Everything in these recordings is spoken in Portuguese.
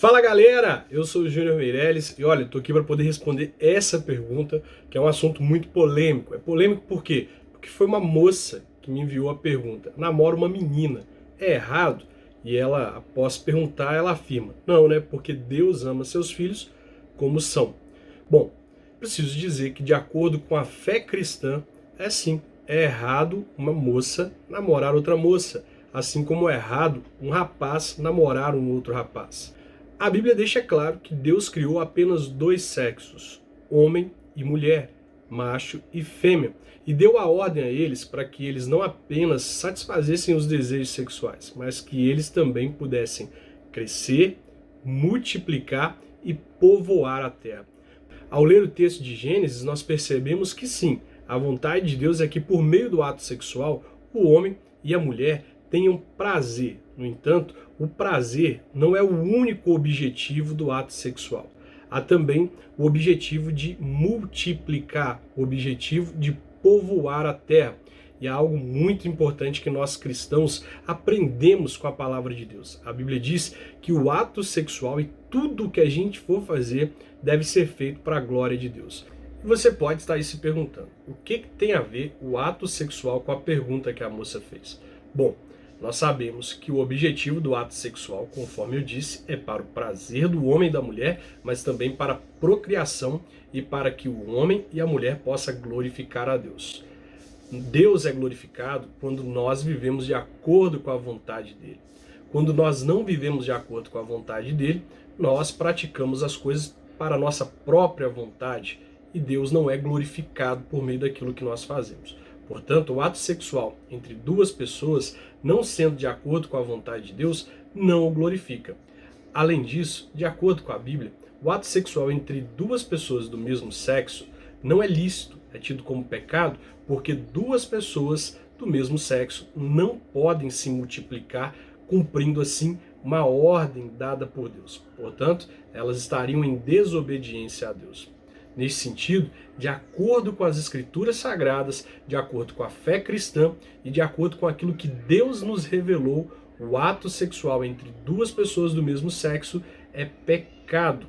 Fala galera, eu sou o Júnior Meirelles e olha, estou aqui para poder responder essa pergunta, que é um assunto muito polêmico. É polêmico por quê? Porque foi uma moça que me enviou a pergunta. Namoro uma menina, é errado? E ela, após perguntar, ela afirma: não, né? Porque Deus ama seus filhos como são. Bom, preciso dizer que de acordo com a fé cristã, é sim, é errado uma moça namorar outra moça, assim como é errado um rapaz namorar um outro rapaz. A Bíblia deixa claro que Deus criou apenas dois sexos, homem e mulher, macho e fêmea, e deu a ordem a eles para que eles não apenas satisfazessem os desejos sexuais, mas que eles também pudessem crescer, multiplicar e povoar a terra. Ao ler o texto de Gênesis, nós percebemos que sim, a vontade de Deus é que por meio do ato sexual, o homem e a mulher tenham prazer. No entanto, o prazer não é o único objetivo do ato sexual. Há também o objetivo de multiplicar, o objetivo de povoar a terra. E é algo muito importante que nós cristãos aprendemos com a palavra de Deus. A Bíblia diz que o ato sexual e tudo o que a gente for fazer deve ser feito para a glória de Deus. E você pode estar aí se perguntando, o que tem a ver o ato sexual com a pergunta que a moça fez? Bom, nós sabemos que o objetivo do ato sexual, conforme eu disse, é para o prazer do homem e da mulher, mas também para a procriação e para que o homem e a mulher possam glorificar a Deus. Deus é glorificado quando nós vivemos de acordo com a vontade dele. Quando nós não vivemos de acordo com a vontade dele, nós praticamos as coisas para a nossa própria vontade e Deus não é glorificado por meio daquilo que nós fazemos. Portanto, o ato sexual entre duas pessoas, não sendo de acordo com a vontade de Deus, não o glorifica. Além disso, de acordo com a Bíblia, o ato sexual entre duas pessoas do mesmo sexo não é lícito, é tido como pecado, porque duas pessoas do mesmo sexo não podem se multiplicar, cumprindo assim uma ordem dada por Deus. Portanto, elas estariam em desobediência a Deus. Nesse sentido, de acordo com as Escrituras Sagradas, de acordo com a fé cristã e de acordo com aquilo que Deus nos revelou, o ato sexual entre duas pessoas do mesmo sexo é pecado.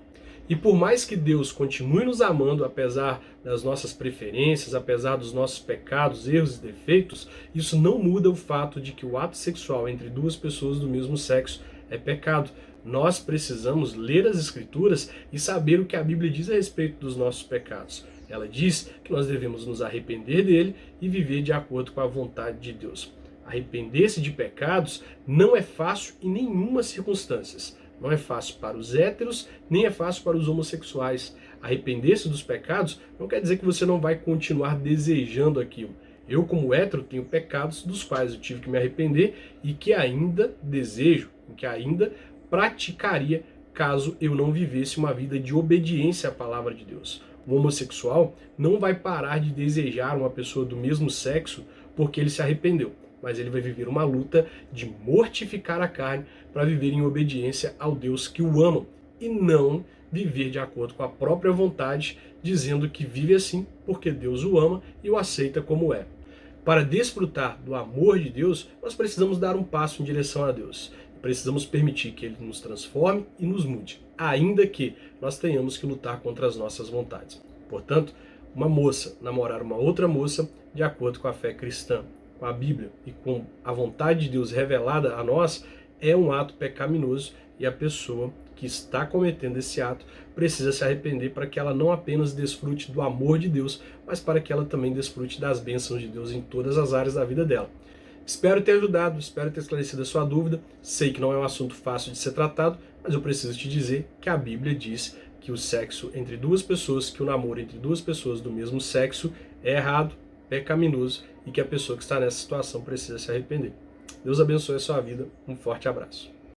E por mais que Deus continue nos amando, apesar das nossas preferências, apesar dos nossos pecados, erros e defeitos, isso não muda o fato de que o ato sexual entre duas pessoas do mesmo sexo é pecado. Nós precisamos ler as Escrituras e saber o que a Bíblia diz a respeito dos nossos pecados. Ela diz que nós devemos nos arrepender dele e viver de acordo com a vontade de Deus. Arrepender-se de pecados não é fácil em nenhuma circunstância. Não é fácil para os héteros, nem é fácil para os homossexuais. Arrepender-se dos pecados não quer dizer que você não vai continuar desejando aquilo. Eu, como hétero, tenho pecados dos quais eu tive que me arrepender e que ainda desejo, que ainda praticaria caso eu não vivesse uma vida de obediência à palavra de Deus. O homossexual não vai parar de desejar uma pessoa do mesmo sexo porque ele se arrependeu, mas ele vai viver uma luta de mortificar a carne para viver em obediência ao Deus que o ama e não viver de acordo com a própria vontade, dizendo que vive assim porque Deus o ama e o aceita como é. Para desfrutar do amor de Deus, nós precisamos dar um passo em direção a Deus. Precisamos permitir que Ele nos transforme e nos mude, ainda que nós tenhamos que lutar contra as nossas vontades. Portanto, uma moça namorar uma outra moça de acordo com a fé cristã, com a Bíblia e com a vontade de Deus revelada a nós, é um ato pecaminoso e a pessoa que está cometendo esse ato precisa se arrepender para que ela não apenas desfrute do amor de Deus, mas para que ela também desfrute das bênçãos de Deus em todas as áreas da vida dela. Espero ter ajudado, espero ter esclarecido a sua dúvida. Sei que não é um assunto fácil de ser tratado, mas eu preciso te dizer que a Bíblia diz que o sexo entre duas pessoas, que o namoro entre duas pessoas do mesmo sexo é errado, pecaminoso e que a pessoa que está nessa situação precisa se arrepender. Deus abençoe a sua vida. Um forte abraço.